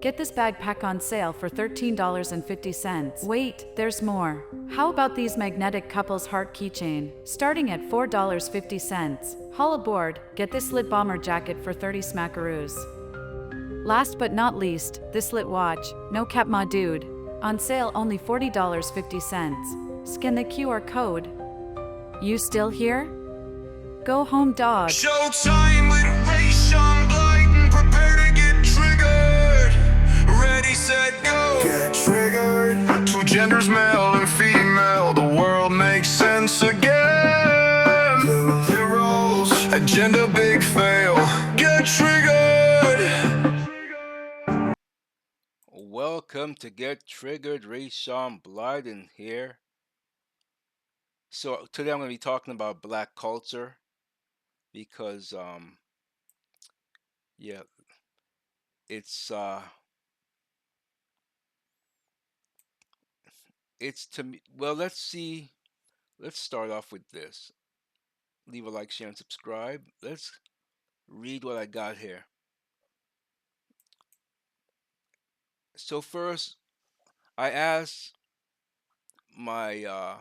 Get this backpack on sale for $13.50. Wait, there's more. How about these magnetic couples heart keychain, starting at $4.50. Haul aboard, get this lit bomber jacket for 30 smackaroos. Last but not least, this lit watch, no cap ma dude. On sale only $40.50. Scan the QR code. You still here? Go home, dog. Showtime with Rayshon Blyton, prepare to get triggered. Ready, set, go. Get triggered. Two genders, male and female. The world makes sense again. New heroes, agenda big fail. Get triggered. Welcome to Get Triggered. Rayshon Blyden here. So today I'm going to be talking about black culture because yeah, it's it's to me. Well, let's see. Let's start off with this. Leave a like, share, and subscribe. Let's read what I got here. So first, I asked my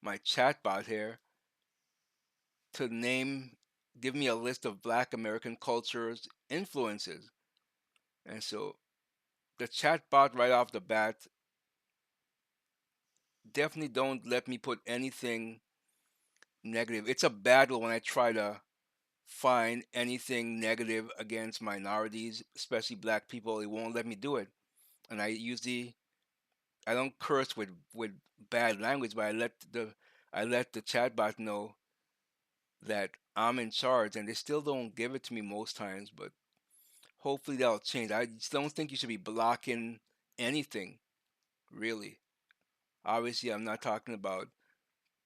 my chatbot here to give me a list of Black American culture's influences, and so the chatbot right off the bat definitely don't let me put anything negative. It's a battle when I try to find anything negative against minorities, especially black people. It won't let me do it. And I don't curse with bad language, but I let the chatbot know that I'm in charge, and they still don't give it to me most times. But hopefully that'll change. I just don't think you should be blocking anything, really. Obviously, I'm not talking about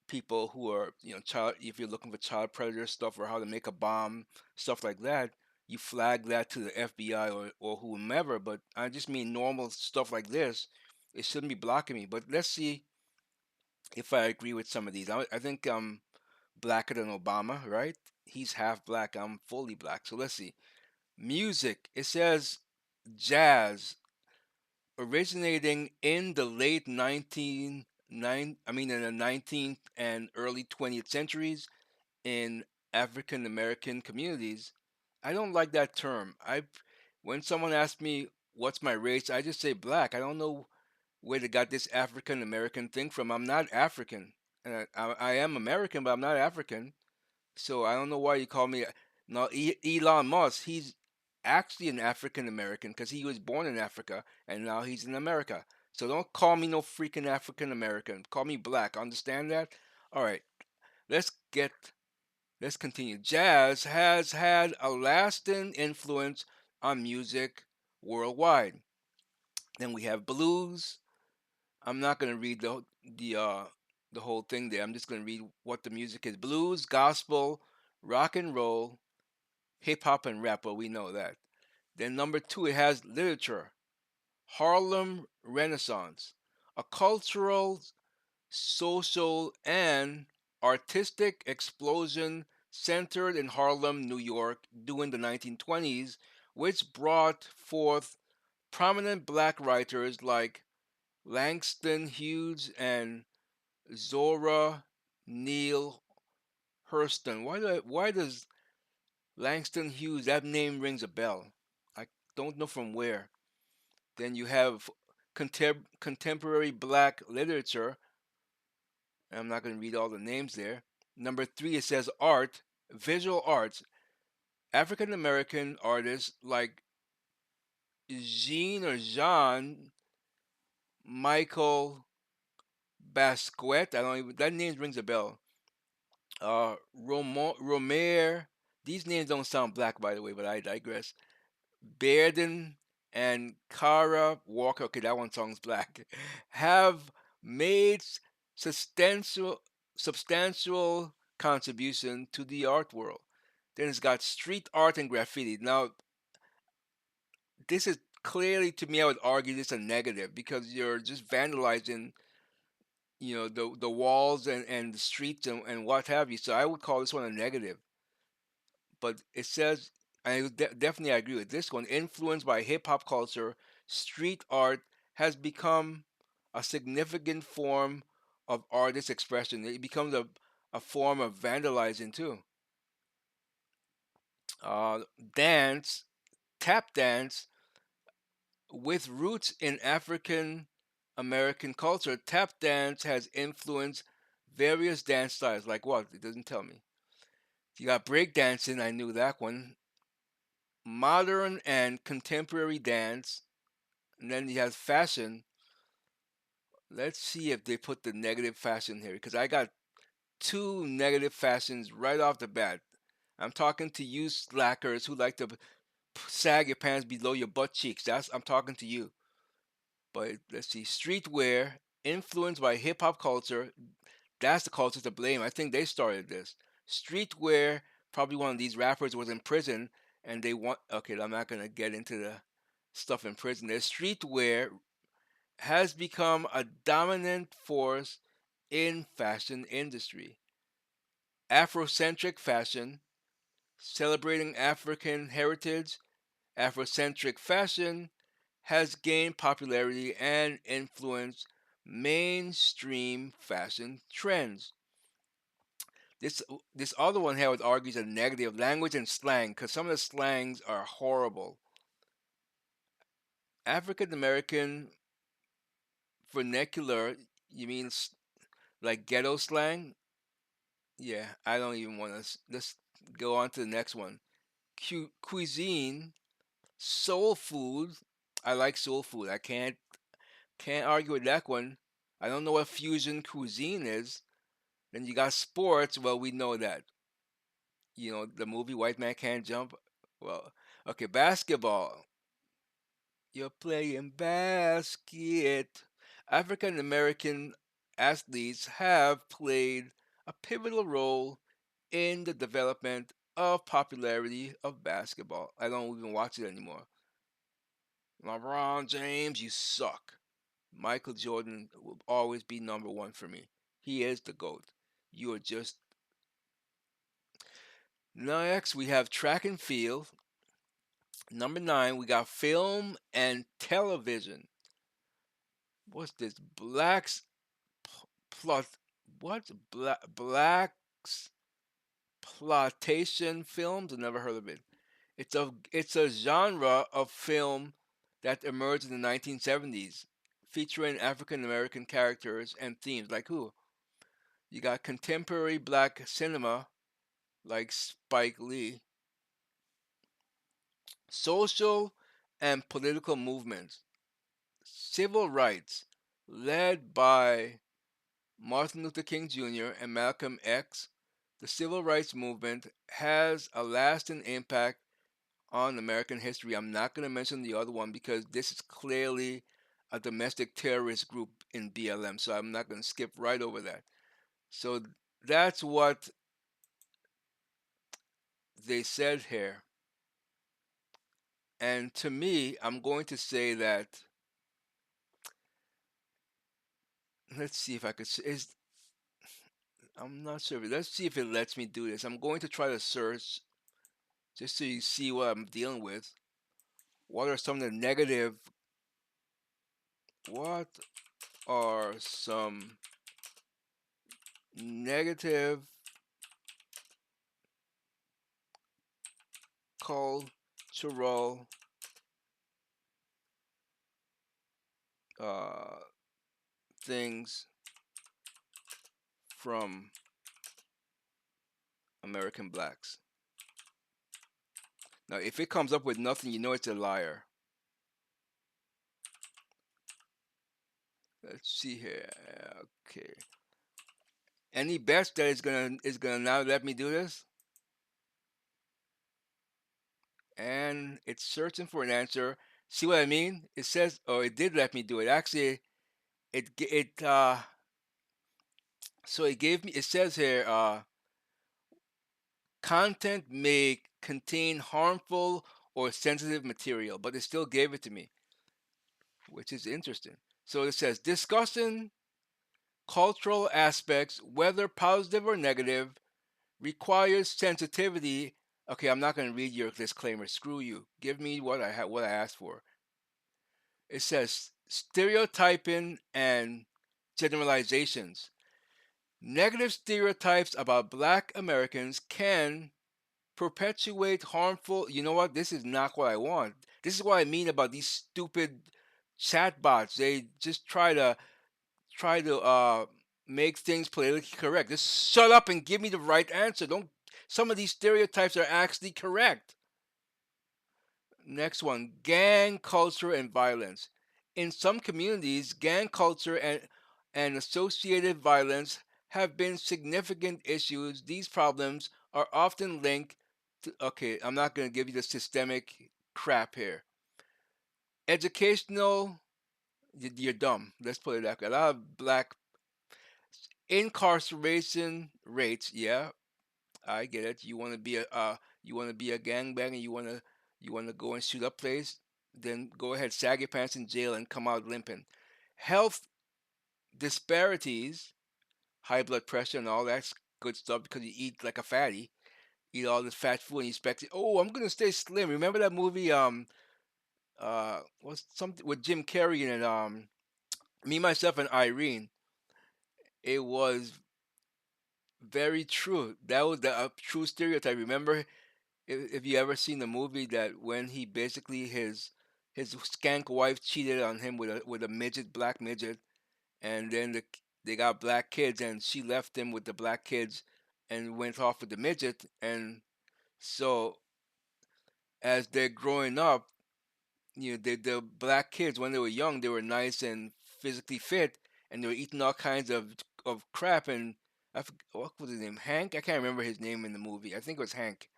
people who are, child, if you're looking for child predator stuff or how to make a bomb, stuff like that, you flag that to the FBI or whomever. But I just mean normal stuff like this. It shouldn't be blocking me. But let's see if I agree with some of these. I think I'm blacker than Obama, right? He's half black. I'm fully black. So let's see. Music. It says jazz originating in the late 19th and early 20th centuries in African American communities. I don't like that term. When someone asks me what's my race, I just say black. I don't know where they got this African American thing from. I'm not African. I am American, but I'm not African. So I don't know why you call me. Now, Elon Musk, he's actually an African American because he was born in Africa and now he's in America. So don't call me no freaking African American. Call me black. Understand that? All right. Let's get let's continue. Jazz has had a lasting influence on music worldwide. Then we have blues. I'm not going to read the whole thing there. I'm just going to read what the music is. Blues, gospel, rock and roll, hip hop and rap. Well, we know that. Then number 2, it has literature. Harlem Renaissance, a cultural, social, and artistic explosion centered in Harlem, New York during the 1920s, which brought forth prominent black writers like Langston Hughes and Zora Neale Hurston. Why does Langston Hughes, that name rings a bell? I don't know from where. Then you have contemporary black literature. I'm not going to read all the names there. Number 3, it says art, visual arts. African American artists like Jean Michael Basquiat. I don't even, that name rings a bell. Romer. These names don't sound black, by the way, but I digress. Bearden and Kara Walker, okay, that one sounds black, have made substantial substantial contribution to the art world. Then it's got street art and graffiti. Now, this is clearly, to me, I would argue this a negative because you're just vandalizing, the walls and the streets and what have you. So I would call this one a negative. But it says Definitely I agree with this one. Influenced by hip hop culture, street art has become a significant form of artist expression. It becomes a form of vandalizing too. Uh, Dance, tap dance, with roots in African American culture, tap dance has influenced various dance styles. Like what? It doesn't tell me. You got break dancing, I knew that one. Modern and contemporary dance. And then you have fashion. Let's see if they put the negative fashion here because I got two negative fashions right off the bat. I'm talking to you slackers who like to sag your pants below your butt cheeks. I'm talking to you. But let's see, streetwear influenced by hip hop culture. That's the culture to blame. I think they started this. Streetwear, probably one of these rappers was in prison and they want. Okay, I'm not gonna get into the stuff in prison. Their streetwear has become a dominant force in fashion industry. Afrocentric fashion, celebrating African heritage, Afrocentric fashion has gained popularity and influenced mainstream fashion trends. This this other one here would argue a negative language and slang because some of the slangs are horrible. African American vernacular, you mean like ghetto slang? Yeah, I don't even want to. Let's go on to the next one. Cuisine, soul food. I like soul food. I can't argue with that one. I don't know what fusion cuisine is. Then you got sports. Well, we know that. You know the movie White Man Can't Jump. Well, okay, basketball. You're playing basket. African American athletes have played a pivotal role in the development of popularity of basketball. I don't even watch it anymore. LeBron James, you suck. Michael Jordan will always be number one for me. He is the GOAT. You are just. Next, we have track and field. Number nine, we got film and television. What's this? Plot. What? Blacks plotation films? I've never heard of it. It's a genre of film that emerged in the 1970s, featuring African American characters and themes. Like who? You got contemporary black cinema, like Spike Lee, social and political movements, civil rights, led by Martin Luther King Jr. and Malcolm X. The civil rights movement has a lasting impact on American history. I'm not going to mention the other one because this is clearly a domestic terrorist group in BLM, so I'm not going to skip right over that. So that's what they said here. And to me, I'm going to say that, let's see if I could, I'm not sure. Let's see if it lets me do this. I'm going to try to search just so you see what I'm dealing with. What are some of the negative, what are some negative cultural uh, things from American blacks? Now, if it comes up with nothing, you know it's a liar. Let's see here. Okay. Any bets that is gonna now let me do this? And it's searching for an answer. See what I mean? It says, oh, it did let me do it. Actually, it so it gave me. It says here, content may contain harmful or sensitive material, but it still gave it to me, which is interesting. So it says discussing cultural aspects, whether positive or negative, requires sensitivity Okay, I'm not going to read your disclaimer. Screw you. Give me what I asked for. It says stereotyping and generalizations. Negative stereotypes about black Americans can perpetuate harmful. You know what? This is not what I want. This is what I mean about these stupid chatbots. They just try to make things politically correct. Just shut up and give me the right answer. Don't. Some of these stereotypes are actually correct. Next one, gang culture and violence. In some communities, gang culture and associated violence have been significant issues. These problems are often linked to, okay, I'm not going to give you the systemic crap here. Educational, you're dumb. Let's put it that way. A lot of black incarceration rates, yeah, I get it. You want to be a gangbanger. You want to go and shoot up place. Then go ahead, sag your pants in jail and come out limping. Health disparities, high blood pressure and all that's good stuff because you eat like a fatty. Eat all this fat food and you expect it. Oh, I'm gonna stay slim. Remember that movie? What's something with Jim Carrey in it? Me, myself, and Irene. It was very true. That was the true stereotype. Remember if you ever seen the movie that when he basically his skank wife cheated on him with a midget, black midget, and then they got black kids, and she left him with the black kids and went off with the midget, and so as they're growing up, the black kids when they were young, they were nice and physically fit, and they were eating all kinds of crap, and what was his name, Hank? I can't remember his name in the movie. I think it was Hank.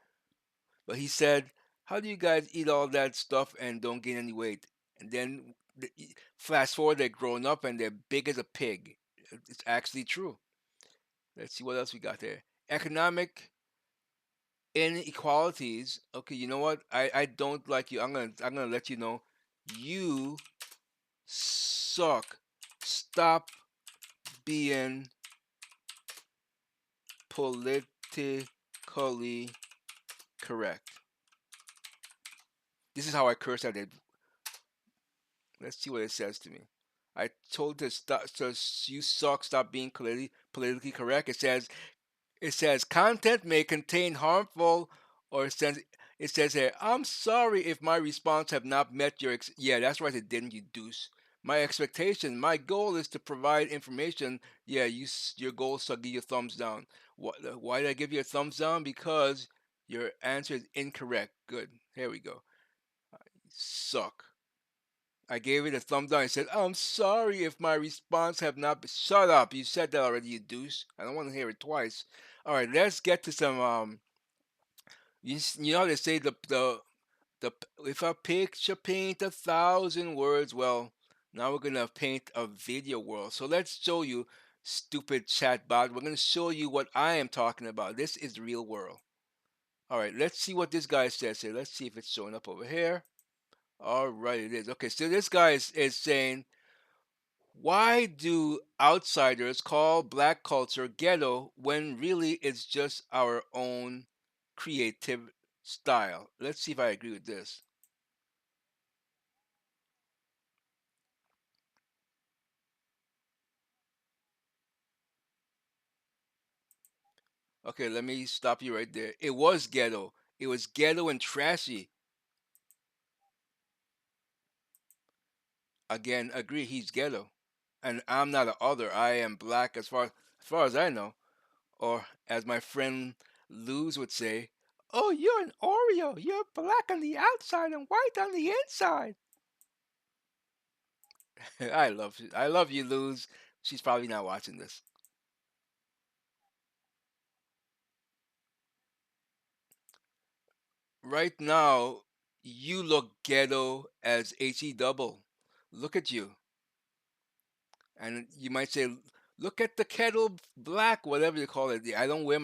But he said, "How do you guys eat all that stuff and don't gain any weight?" And then fast forward, they're grown up and they're big as a pig. It's actually true. Let's see what else we got there. Economic inequalities. Okay, you know what? I don't like you. I'm gonna let you know. You suck. Stop being politically correct. This is how I curse at it. Let's see what it says to me. I told to stop. So you suck. Stop being politically correct. It says content may contain harmful or it says here. I'm sorry if my response have not met your yeah. That's right. It didn't. You deuce. My expectation. My goal is to provide information. Yeah. Your goal is to give you a thumbs down. Why did I give you a thumbs down? Because your answer is incorrect. Good. Here we go. Suck. I gave it a thumbs down. I said, I'm sorry if my response have not been. Shut up. You said that already, you deuce. I don't want to hear it twice. All right, let's get to some. You know how they say the if a picture paint 1,000 words. Well, now we're gonna paint a video world. So let's show you, stupid chatbot. We're gonna show you what I am talking about. This is the real world. All right, let's see what this guy says here. Let's see if it's showing up over here. All right, it is. Okay, so this guy is saying, why do outsiders call black culture ghetto when really it's just our own creative style? Let's see if I agree with this. Okay, let me stop you right there. It was ghetto. It was ghetto and trashy. Again, agree, he's ghetto. And I'm not a other. I am black as far as I know. Or as my friend Luz would say, "Oh, you're an Oreo. You're black on the outside and white on the inside." I love you, Luz. She's probably not watching this. Right now, you look ghetto as HE double. Look at you. And you might say, look at the kettle black, whatever you call it. I don't wear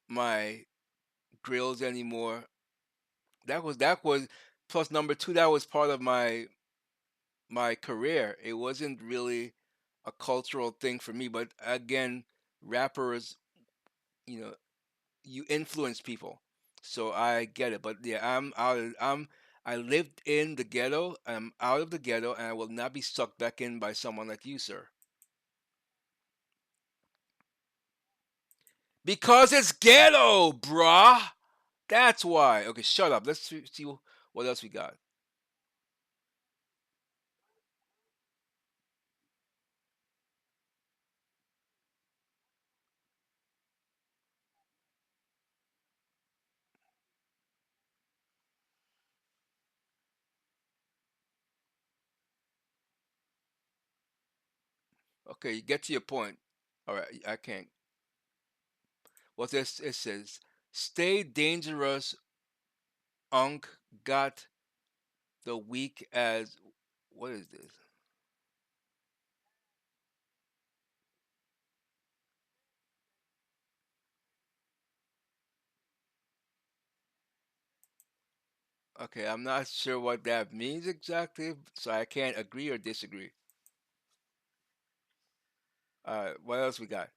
my grills anymore. That was plus number two, that was part of my career. It wasn't really a cultural thing for me, but again, rappers, you know, you influence people. So I get it. But yeah, I lived in the ghetto. I'm out of the ghetto, and I will not be sucked back in by someone like you, sir. Because it's ghetto, bruh. That's why. Okay, shut up. Let's see what else we got. Okay, get to your point. All right, I can't. What this it says? Stay dangerous, Unk got the weak as. What is this? Okay, I'm not sure what that means exactly, so I can't agree or disagree. What else we got?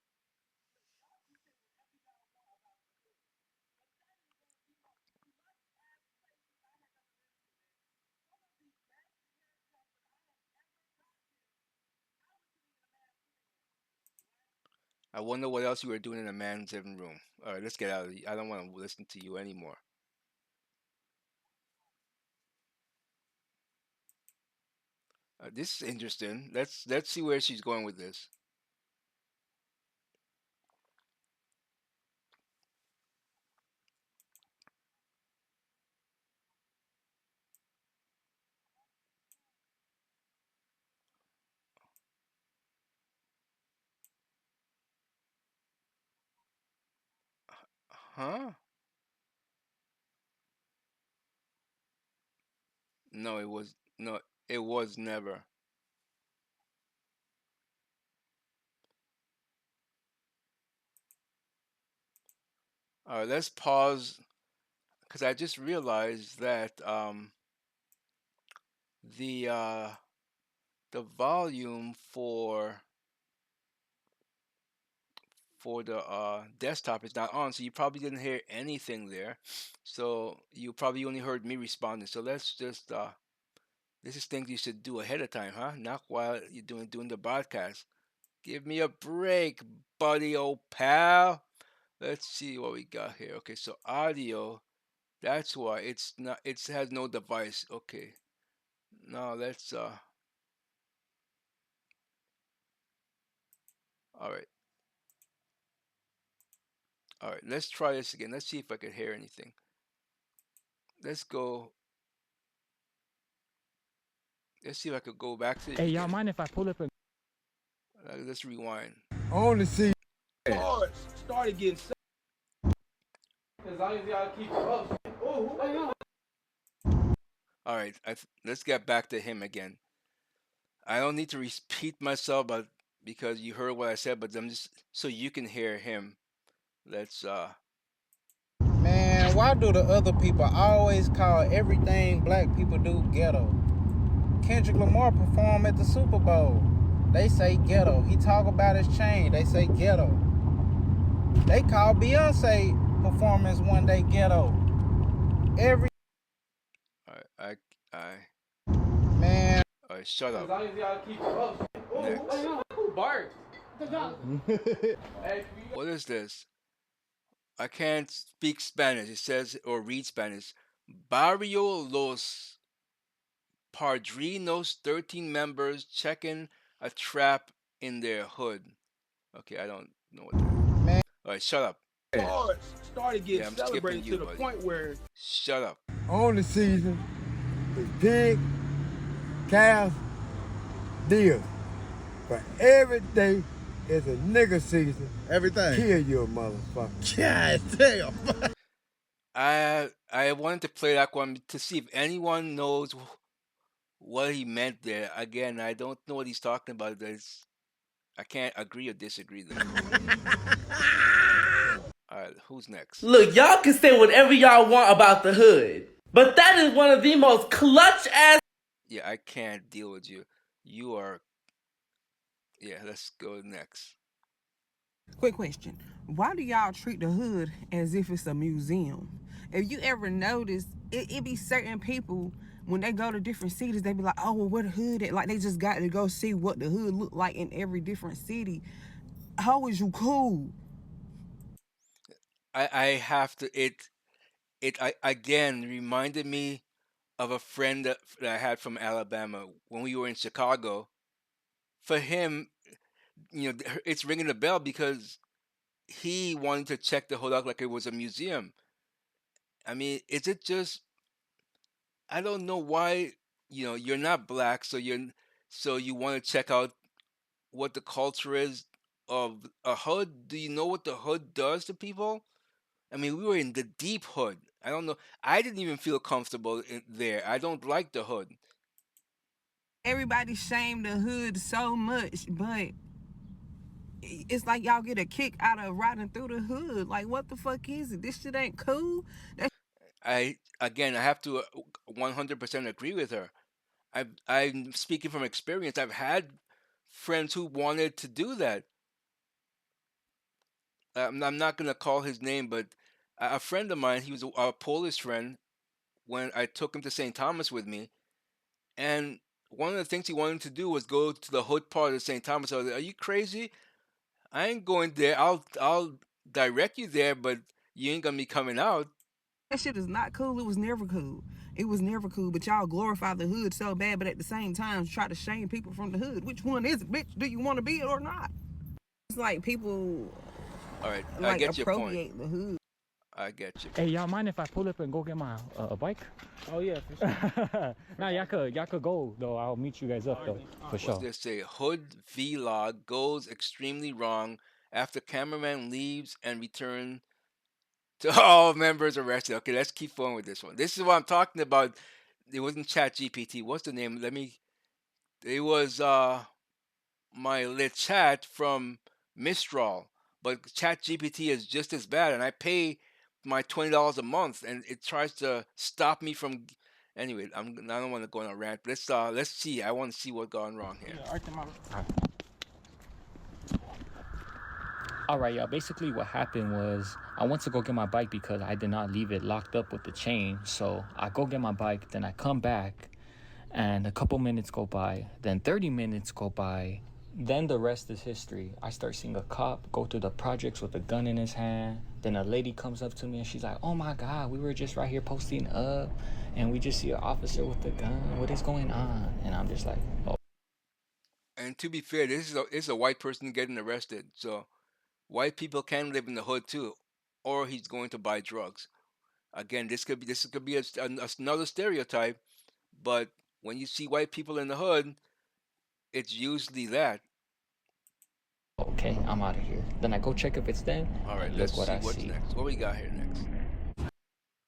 I wonder what else you were doing in a man's living room. All right, let's get out of here. I don't want to listen to you anymore. This is interesting. Let's see where she's going with this. Huh? No, it was no, it was never. All right, let's pause because I just realized that the uh, the volume for the desktop is not on, so you probably didn't hear anything there. So you probably only heard me responding. So let's just this is things you should do ahead of time, huh? Not while you're doing the broadcast. Give me a break, buddy, old pal. Let's see what we got here. Okay, so audio. That's why it's not. It has no device. Okay. Now let's. All right. All right. Let's try this again. Let's see if I can hear anything. Let's go. Let's see if I could go back to the Hey, y'all beginning. mind if I pull up a Let's rewind. Only see Started getting sick. As long as y'all keep it up. Oh, All right. Let's get back to him again. I don't need to repeat myself, but because you heard what I said, but I'm just so you can hear him. Let's. man, why do the other people always call everything black people do ghetto? Kendrick Lamar performed at the Super Bowl. They say ghetto. He talk about his chain. They say ghetto. They call Beyonce performance one day ghetto. Every All right. man. All right. Shut as up. long as y'all keep it up. Next. Who barked? What is this? I can't speak Spanish. It says or read Spanish. Barrio Los Padrinos, 13 members checking a trap in their hood. Okay, I don't know what that is. Man. All right, shut up. Started getting Yeah, I'm skipping celebrated you, to the buddy. point where Shut up. Only season is pig, cows, deer. But every day is a nigga season. Everything. Kill you, motherfucker. God damn. I wanted to play that one to see if anyone knows what he meant there. Again, I don't know what he's talking about. I can't agree or disagree there. All right, who's next? Look, y'all can say whatever y'all want about the hood, but that is one of the most clutch ass. Yeah, I can't deal with you. You are. Yeah, let's go next. Quick question. Why do y'all treat the hood as if it's a museum? If you ever notice, it be certain people when they go to different cities, they be like, oh, well, where the hood at? Like, they just got to go see what the hood look like in every different city. How is you cool? I have to it I again reminded me of a friend that I had from Alabama when we were in Chicago. For him, it's ringing a bell because he wanted to check the hood out like it was a museum. I mean, is it just I don't know why, you're not black, so you want to check out what the culture is of a hood. Do you know what the hood does to people? I mean, we were in the deep hood. I don't know. I didn't even feel comfortable there. I don't like the hood. Everybody shame the hood so much, but it's like y'all get a kick out of riding through the hood. Like, what the fuck is it? This shit ain't cool. I have to 100% agree with her. I'm speaking from experience. I've had friends who wanted to do that. I'm not gonna call his name, but a friend of mine, he was a Polish friend. When I took him to St. Thomas with me, and one of the things he wanted to do was go to the hood part of St. Thomas. I was like, "Are you crazy? I ain't going there. I'll direct you there, but you ain't gonna be coming out." That shit is not cool. It was never cool. It was never cool. But y'all glorify the hood so bad, but at the same time try to shame people from the hood. Which one is it, bitch? Do you want to be it or not? It's like people All right, I like get your point. appropriate the hood. I get you. Hey, y'all mind if I pull up and go get my bike? Oh yeah, for sure. Nah, y'all could go though. I'll meet you guys up though, for What's sure. this say? Hood vlog goes extremely wrong after cameraman leaves and return to all members arrested. Okay, let's keep going with this one. This is what I'm talking about. It wasn't Chat GPT. What's the name? It was my lit chat from Mistral, but Chat GPT is just as bad, and I pay my $20 a month, and it tries to stop me from. Anyway, I don't want to go on a rant. But let's see. I want to see what's going wrong here. All right, y'all. Basically, what happened was I went to go get my bike because I did not leave it locked up with the chain. So I go get my bike, then I come back, and a couple minutes go by, then 30 minutes go by. Then the rest is history. I start seeing a cop go through the projects with a gun in his hand. Then a lady comes up to me and she's like, "Oh my God, we were just right here posting up, and we just see an officer with a gun. What is going on?" And I'm just like, "Oh." And to be fair, this is a white person getting arrested, so white people can live in the hood too, or he's going to buy drugs. Again, this could be another stereotype, but when you see white people in the hood, it's usually that. Okay, I'm out of here. Then I go check if it's them. All right, And let's look what see I what's see. next. What we got here next?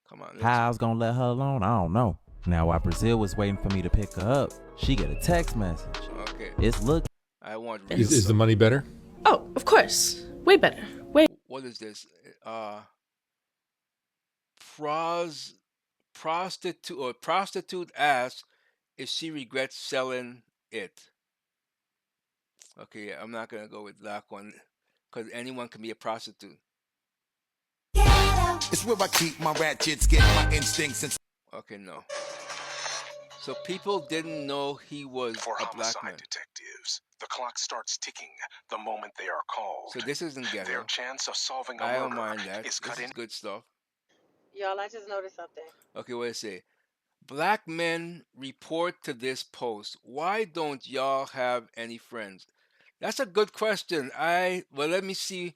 Come on. How I was gonna let her alone, I don't know. Now while Brazil was waiting for me to pick her up, she get a text message. Okay. It's look. I want. Is the money better? Oh, of course. Way better. Way. What is this? Pros prostitute asks if she regrets selling it. Okay, I'm not gonna go with that one because anyone can be a prostitute. It's where I keep my ratchets, get my instincts and Okay, no. So people didn't know he was For a black homicide man. detectives, the clock starts ticking the moment they are called. So this isn't Their ghetto. chance of solving a I don't murder mind that. is This cut is in. good stuff. Y'all, I just noticed something. Okay, what does it say? Black men report to this post. Why don't y'all have any friends? That's a good question. Let me see.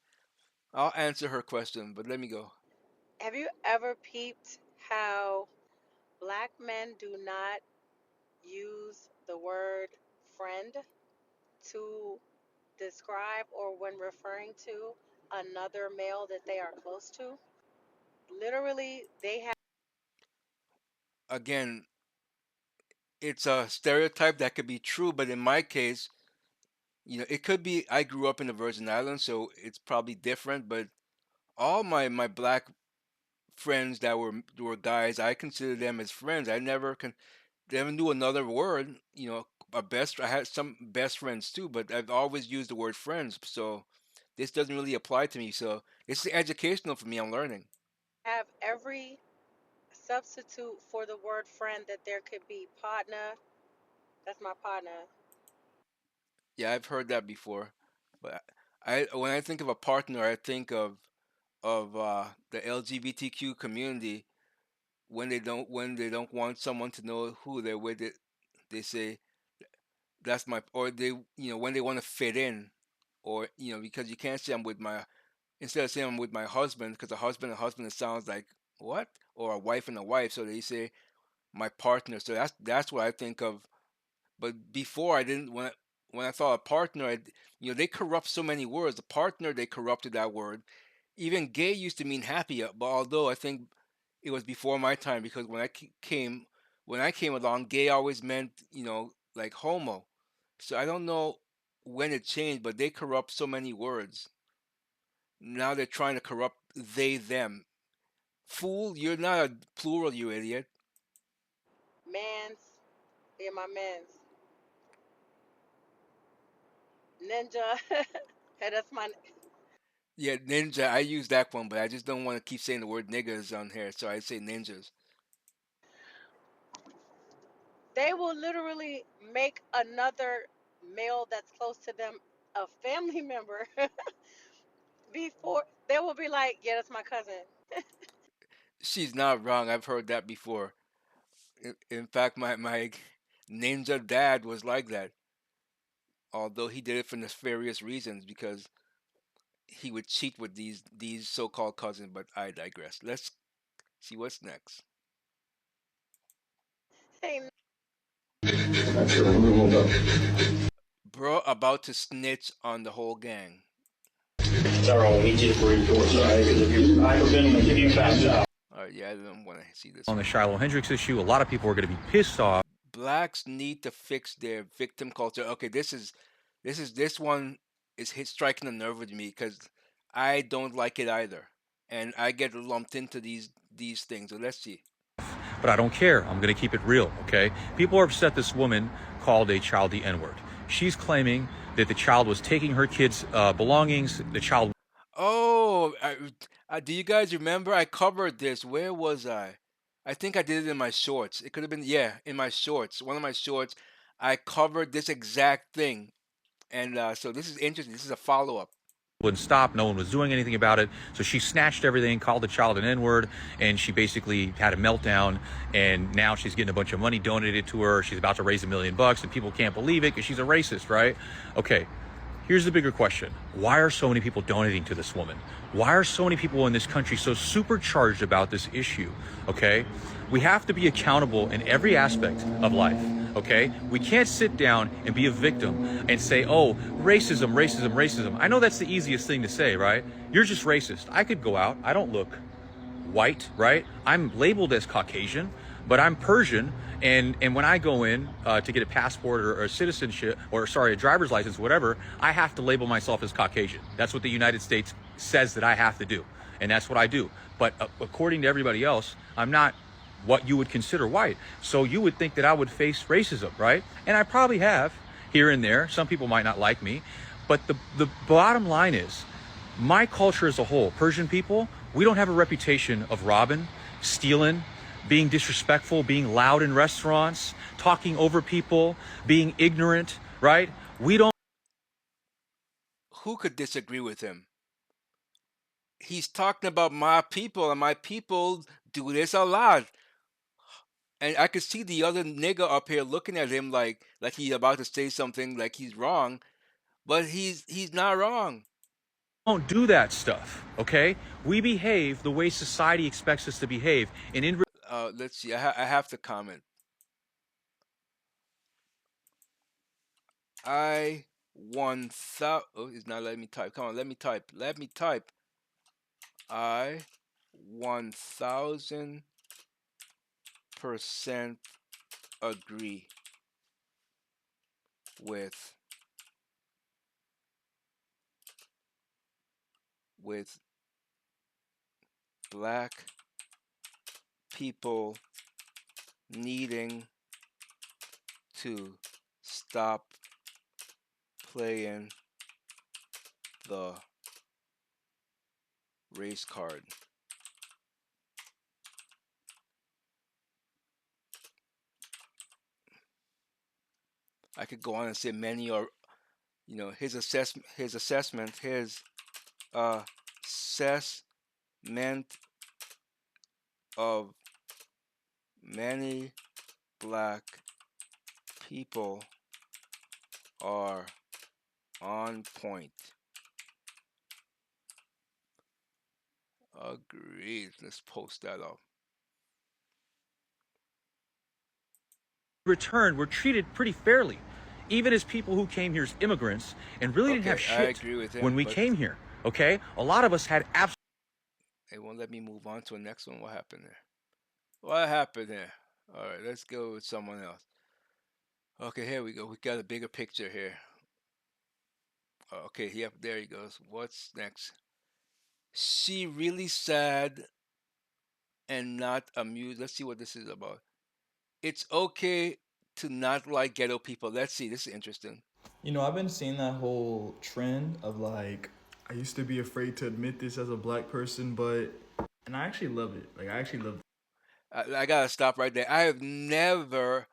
I'll answer her question, but let me go. Have you ever peeped how black men do not use the word friend to describe or when referring to another male that they are close to? Literally, they have. Again, it's a stereotype that could be true, but in my case, it could be I grew up in the Virgin Islands, so it's probably different, but all my black friends that were guys, I consider them as friends. I never knew another word. A best. I had some best friends too, but I've always used the word friends. So this doesn't really apply to me. So this is educational for me. I'm learning. Have every substitute for the word friend that there could be. Partner, that's my partner. Yeah, I've heard that before, but I when I think of a partner, I think of the LGBTQ community when they don't want someone to know who they're with. They say that's my or they when they want to fit in, or because you can't say I'm with my instead of saying I'm with my husband, because a husband and husband, it sounds like what, or a wife and a wife, so they say my partner. So that's what I think of. But before I didn't when I thought a partner, they corrupt so many words. A partner, they corrupted that word. Even gay used to mean happy, but although I think it was before my time, because when I came along, gay always meant like homo. So I don't know when it changed, but they corrupt so many words. Now they're trying to corrupt they them. Fool, you're not a plural, you idiot. Mans, they're my mans. Ninja, hey, that's my. Yeah, ninja. I use that one, but I just don't want to keep saying the word niggas on here, so I say ninjas. They will literally make another male that's close to them a family member before they will be like, yeah, that's my cousin. She's not wrong. I've heard that before. In fact, my ninja dad was like that, although he did it for nefarious reasons because he would cheat with these so-called cousins. But I digress. Let's see what's next. Hey, Bro, about to snitch on the whole gang. All right, yeah, I don't want to see this On the one. Shiloh Hendrix issue, a lot of people are going to be pissed off. Blacks need to fix their victim culture. Okay, this one is striking a nerve with me because I don't like it either, and I get lumped into these things. So let's see. But I don't care. I'm going to keep it real, okay? People are upset this woman called a child the N-word. She's claiming that the child was taking her kid's belongings. The child. Oh, do you guys remember? I covered this. Where was I? I think I did it in my shorts. It could have been, yeah, in my shorts. One of my shorts, I covered this exact thing. And so this is interesting. This is a follow up. Wouldn't stop. No one was doing anything about it. So she snatched everything, called the child an N-word, and she basically had a meltdown. And now she's getting a bunch of money donated to her. She's about to raise $1 million, and people can't believe it because she's a racist, right? Okay. Here's the bigger question. Why are so many people donating to this woman? Why are so many people in this country so supercharged about this issue? Okay? We have to be accountable in every aspect of life. Okay? We can't sit down and be a victim and say, oh, racism, racism, racism. I know that's the easiest thing to say, right? You're just racist. I could go out. I don't look white, right? I'm labeled as Caucasian, but I'm Persian. And when I go in to get a passport or a citizenship, or sorry, a driver's license, whatever, I have to label myself as Caucasian. That's what the United States says that I have to do. And that's what I do. But according to everybody else, I'm not what you would consider white. So you would think that I would face racism, right? And I probably have here and there. Some people might not like me. But the bottom line is, my culture as a whole, Persian people, we don't have a reputation of robbing, stealing, being disrespectful, being loud in restaurants, talking over people, being ignorant, right? We don't. Who could disagree with him? He's talking about my people, and my people do this a lot. And I could see the other nigga up here looking at him like he's about to say something like he's wrong, but he's not wrong. Don't do that stuff, okay? We behave the way society expects us to behave. And in Let's see. I have to comment. I 1,000. Oh, it's not letting me type. Come on, let me type. Let me type. I 1,000% agree with black people needing to stop playing the race card. I could go on and say many are, his assessment, his assessment of many black people are on point. Agreed. Let's post that up. Returned were treated pretty fairly, even as people who came here as immigrants and really didn't have I shit agree with him, when we but came here. Okay, a lot of us had they won't let me move on to the next one. What happened there? What happened there? All right, let's go with someone else. Okay, here we go. We got a bigger picture here. Okay, yep, there he goes. What's next? She really sad and not amused. Let's see what this is about. It's okay to not like ghetto people. Let's see. This is interesting. You know, I've been seeing that whole trend of like, I used to be afraid to admit this as a black person, and I actually love it. Like, I actually love I gotta stop right there. I have never,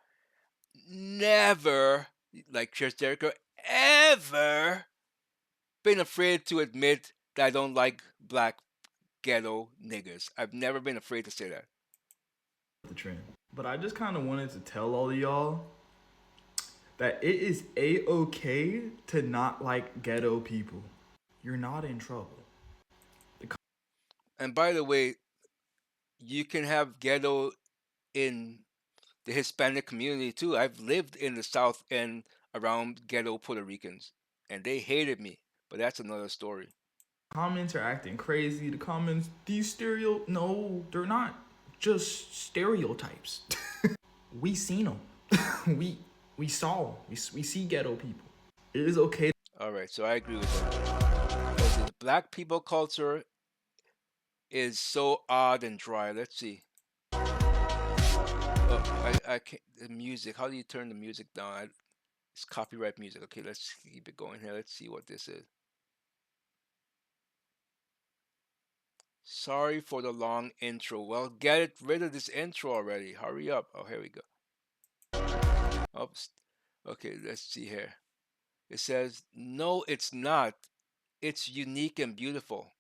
like Chris Jericho, ever been afraid to admit that I don't like black ghetto niggers. I've never been afraid to say that. the trend. But I just kind of wanted to tell all of y'all that it is a-okay to not like ghetto people. You're not in trouble. And by the way, you can have ghetto in the Hispanic community too. I've lived in the South End around ghetto Puerto Ricans, and they hated me. But that's another story. Comments are acting crazy. The comments, no, they're not just stereotypes. We seen them. we saw them. We see ghetto people. It is okay. All right, so I agree with that. The black people culture is so odd and dry. Let's see. Oh, I can't. The music. How do you turn the music down? It's copyright music. Okay, let's keep it going here. Let's see what this is. Sorry for the long intro. Well, get rid of this intro already. Hurry up. Oh, here we go. Oops. Okay, let's see here. It says, no, it's not. It's unique and beautiful.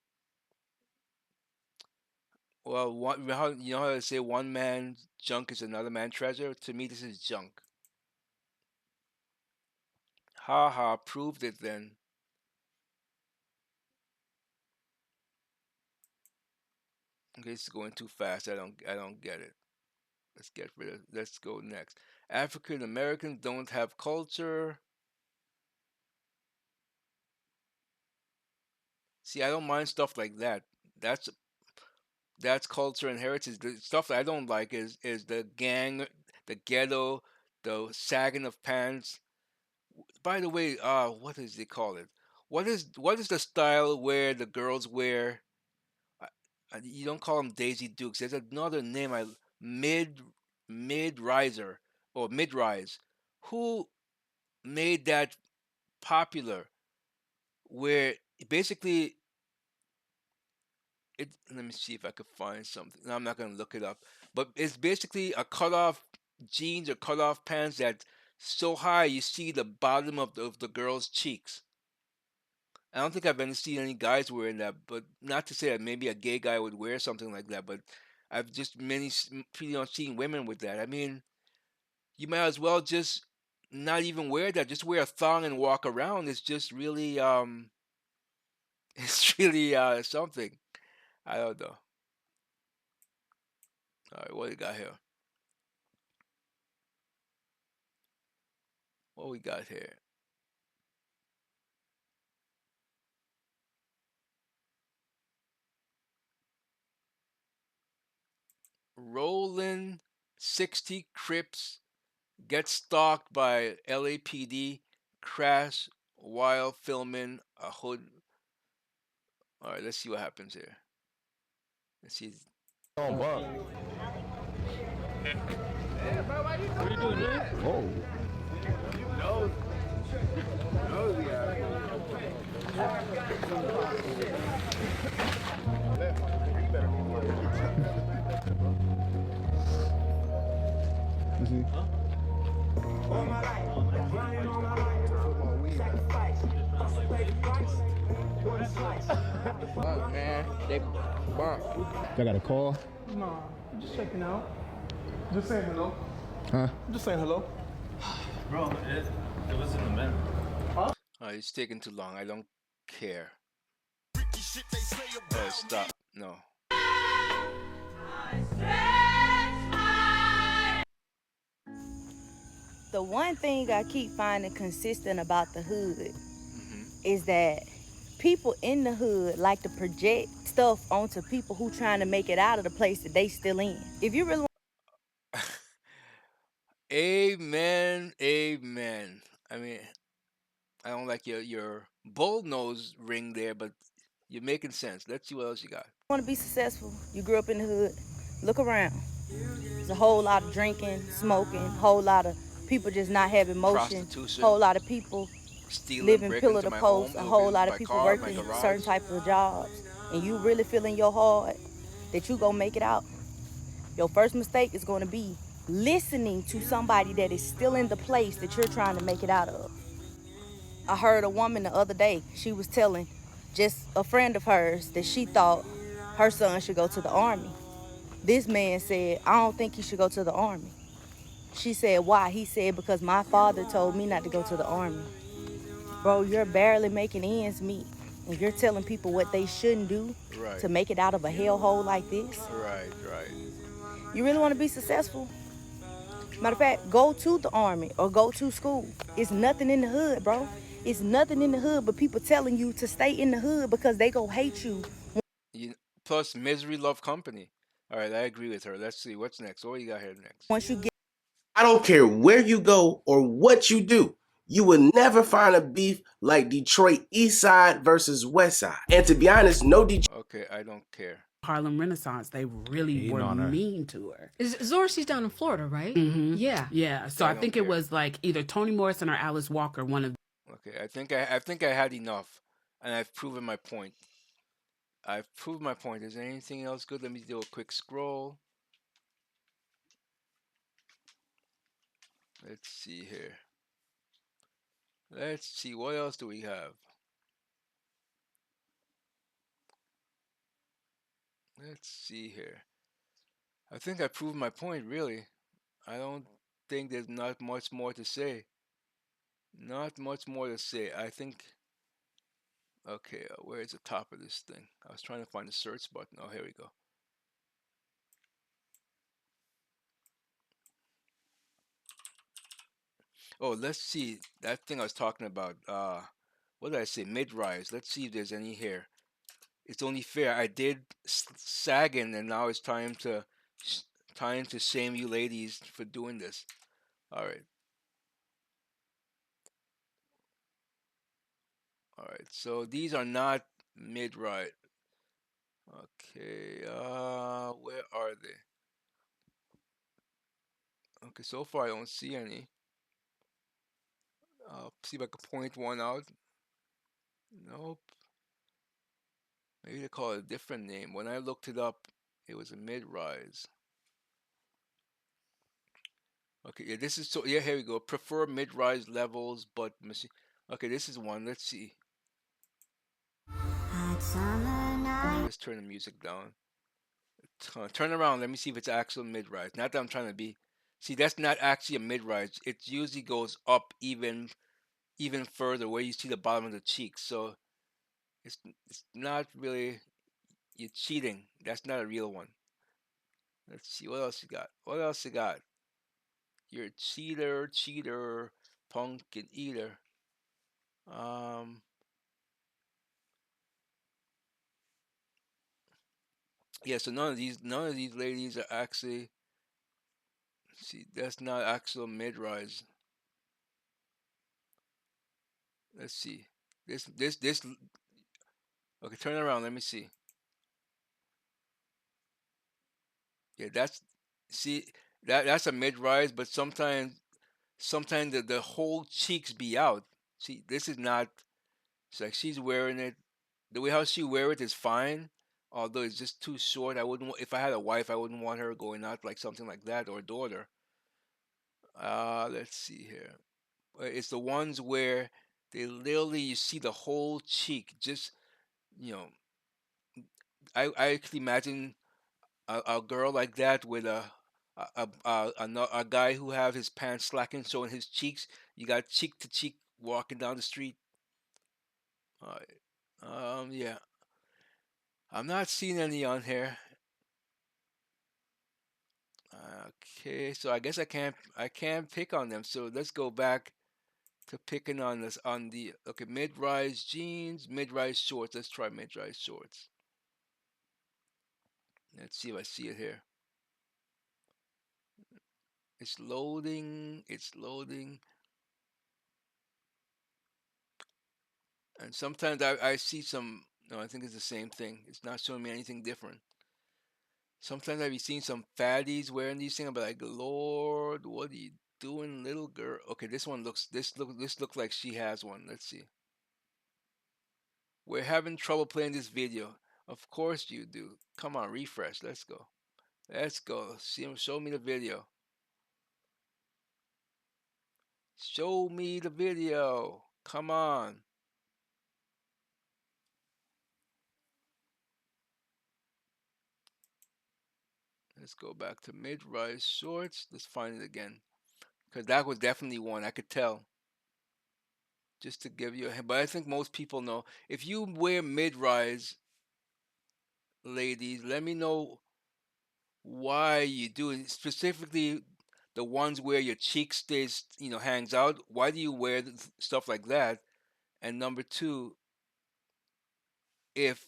Well, you know how they say one man's junk is another man's treasure? To me, this is junk. Ha ha, proved it then. Okay, this is going too fast. I don't get it. Let's get rid of. Let's go next. African Americans don't have culture. See, I don't mind stuff like that. That's culture and heritage. The stuff that I don't like is the gang, the ghetto, the sagging of pants. By the way, what does they call it? What is the style where the girls wear? You don't call them Daisy Dukes. There's another name. Mid riser or mid rise. Who made that popular? Where basically it. Let me see if I could find something. No, I'm not gonna look it up. But it's basically a cut off jeans or cut off pants that's so high you see the bottom of the girl's cheeks. I don't think I've ever seen any guys wearing that, but not to say that maybe a gay guy would wear something like that, but I've just seen women with that. I mean, you might as well just not even wear that. Just wear a thong and walk around. It's just really it's really something. I don't know. All right, what do we got here? What we got here? Rollin' 60 Crips get stalked by LAPD, crash while filming a hood. All right, let's see what happens here. Let's see. On Bob. What are you doing, man? Oh. No. No, yeah. Man, they burnt. Y'all got a call? Nah, I'm just checking out. Just saying hello. Huh? Just saying hello. Bro, it was in the men. It's taking too long. I don't care. Stop. No. The one thing I keep finding consistent about the hood is that people in the hood like to project stuff onto people who trying to make it out of the place that they still in. If you really Amen. Amen. I mean, I don't like your bull nose ring there, but you're making sense. Let's see what else you got. want to be successful, you grew up in the hood, look around. There's a whole lot of drinking, smoking, whole lot of people just not having motion, Prostitution, whole lot of people stealing, living breaking pillar into to my post, home, a whole opening lot of my people car, my working certain garage. types of jobs, and you really feeling your heart that you gonna make it out. Your first mistake is gonna be listening to somebody that is still in the place that you're trying to make it out of. I heard a woman the other day, she was telling just a friend of hers that she thought her son should go to the army. This man said, I don't think he should go to the army. She said, why? He said, because my father told me not to go to the army. Bro, you're barely making ends meet, and you're telling people what they shouldn't do to Right. make it out of a hellhole like this. Right. Right. You really want to be successful? Matter of fact, go to the army or go to school. It's nothing in the hood, bro. It's nothing in the hood but people telling you to stay in the hood because they gon' hate you. You, plus, misery love company. All right, I agree with her. Let's see what's next. What you got here next? Once you get I don't care where you go or what you do. You will never find a beef like Detroit East Side versus West Side. And to be honest, no Detroit. Okay, I don't care. Harlem Renaissance, they really were mean to her. Zorcy's down in Florida, right? Yeah. Yeah. So I think it was like either Toni Morrison or Alice Walker, one of them. Okay, I think I had enough, and I've proven my point. I've proved my point. Is there anything else good? Let me do a quick scroll. Let's see here. Let's see, what else do we have? Let's see here. I think I proved my point, really. I don't think there's not much more to say. Not much more to say. I think. Okay, where's the top of this thing? I was trying to find the search button. Oh, here we go. Oh, let's see. That thing I was talking about. What did I say? Mid-rise. Let's see if there's any here. It's only fair. I did sagging, and now it's time to shame you ladies for doing this. All right. All right. So these are not mid-rise. Okay. Where are they? Okay. So far, I don't see any. See if I can point one out. Nope. Maybe they call it a different name. When I looked it up, it was a mid-rise. Okay, yeah, this is so. Yeah, here we go. Prefer mid-rise levels, but machine. Okay, this is one. Let's see. Let's turn the music down. Turn around. Let me see if it's actual mid-rise. Not that I'm trying to be. See, that's not actually a mid-rise. It usually goes up even further, where you see the bottom of the cheeks. So it's not really. You're cheating. That's not a real one. Let's see what else you got. What else you got? You're a cheater, punk and eater. Um, yeah. So none of these ladies are actually. See, that's not actual mid-rise. Let's see. This. Okay, turn around. Let me see. Yeah, see that's a mid-rise, but sometimes the whole cheeks be out. See, this is not. It's like she's wearing it. The way how she wear it is fine, although it's just too short. I wouldn't. If I had a wife, I wouldn't want her going out like something like that or a daughter. Let's see here. It's the ones where they literally you see the whole cheek. Just you know, I can imagine a girl like that with a guy who have his pants slacking, showing his cheeks. You got cheek to cheek walking down the street. Yeah, I'm not seeing any on here. Okay, so I guess I can't pick on them. So let's go back to picking on this on the okay mid-rise jeans, mid-rise shorts. Let's try mid-rise shorts. Let's see if I see it here. It's loading. It's loading. And sometimes I see some. No, I think it's the same thing. It's not showing me anything different. Sometimes I be seeing some fatties wearing these things. I'm like, Lord, what are you doing, little girl? Okay, this one looks. This looks like she has one. Let's see. We're having trouble playing this video. Of course you do. Come on, refresh. Let's go. Let's go. Show me the video. Show me the video. Come on. Let's go back to mid-rise shorts. Let's find it again. Because that was definitely one. I could tell. Just to give you a hint. But I think most people know. If you wear mid-rise, ladies, let me know why you do it. Specifically, the ones where your cheek stays, hangs out. Why do you wear stuff like that? And number two, if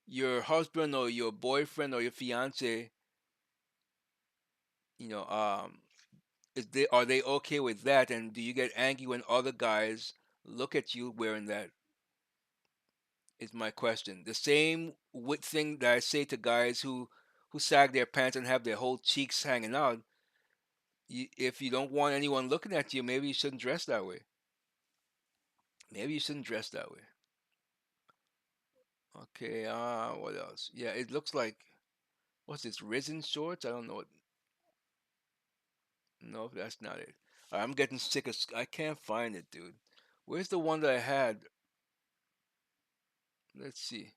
your husband or your boyfriend or your fiance, you know, are they okay with that? And do you get angry when other guys look at you wearing that? Is my question. The same thing that I say to guys who sag their pants and have their whole cheeks hanging out. If you don't want anyone looking at you, maybe you shouldn't dress that way. Maybe you shouldn't dress that way. Okay. What else? Yeah, it looks like what's this? Risen shorts? I don't know. No, that's not it. I'm getting sick of. I can't find it, dude. Where's the one that I had? Let's see.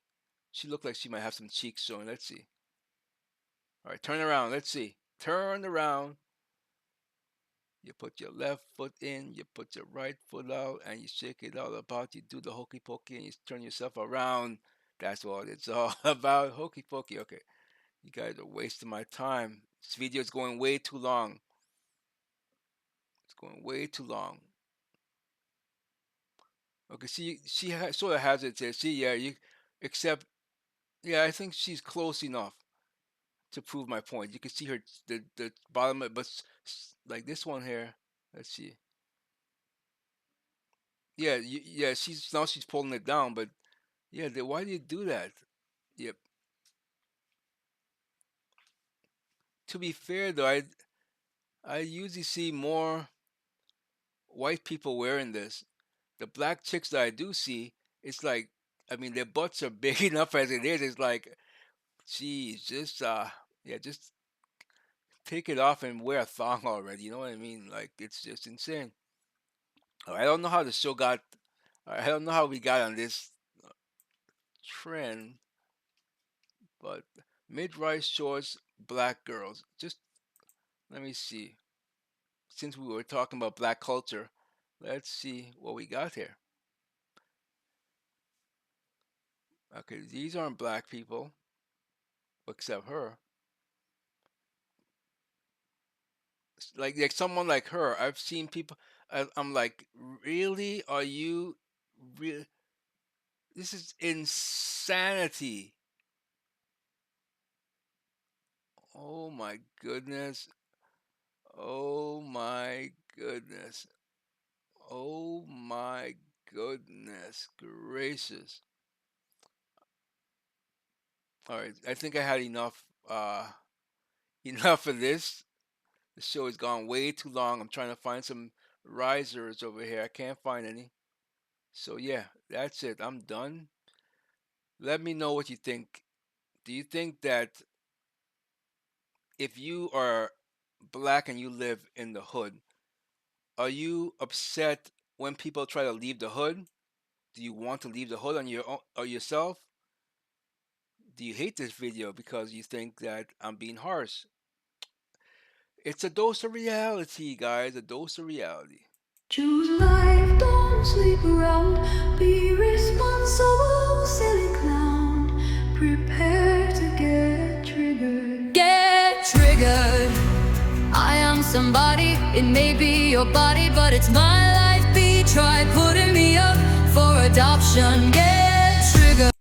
She looked like she might have some cheeks showing. Let's see. All right, turn around. Let's see. Turn around. You put your left foot in, you put your right foot out, and you shake it all about. You do the hokey pokey and you turn yourself around. That's what it's all about. Hokey pokey. Okay. You guys are wasting my time. This video is going way too long. It's going way too long. Okay, see, she sort of has it there. See, yeah, except, yeah, I think she's close enough to prove my point. You can see her, the bottom of it, but like this one here, let's see. Yeah, yeah, she's pulling it down, but yeah, why do you do that? Yep. To be fair though, I usually see more white people wearing this. The black chicks that I do see, it's like, I mean, their butts are big enough as it is. It's like, geez, just yeah, just take it off and wear a thong already. You know what I mean? Like, it's just insane. I don't know how the show got. I don't know how we got on this trend, but mid-rise shorts, black girls. Just let me see. Since we were talking about black culture, let's see what we got here. Okay, these aren't black people, except her. Like someone like her, I've seen people. I'm like, really? Are you real? This is insanity. Oh my goodness. Oh my goodness. Oh my goodness gracious. All right, I think I had enough enough of this. The show has gone way too long. I'm trying to find some risers over here. I can't find any. So yeah, that's it. I'm done. Let me know what you think. Do you think that if you are black and you live in the hood, Are you upset when people try to leave the hood? Do you want to leave the hood on your own, or yourself? Do you hate this video because you think that I'm being harsh? It's a dose of reality, guys. A dose of reality. Choose life, don't sleep around. Be responsible, silly clown. Prepare to get triggered. Get triggered. I am somebody, it may be your body, but it's my life. Be try putting me up for adoption. Get triggered.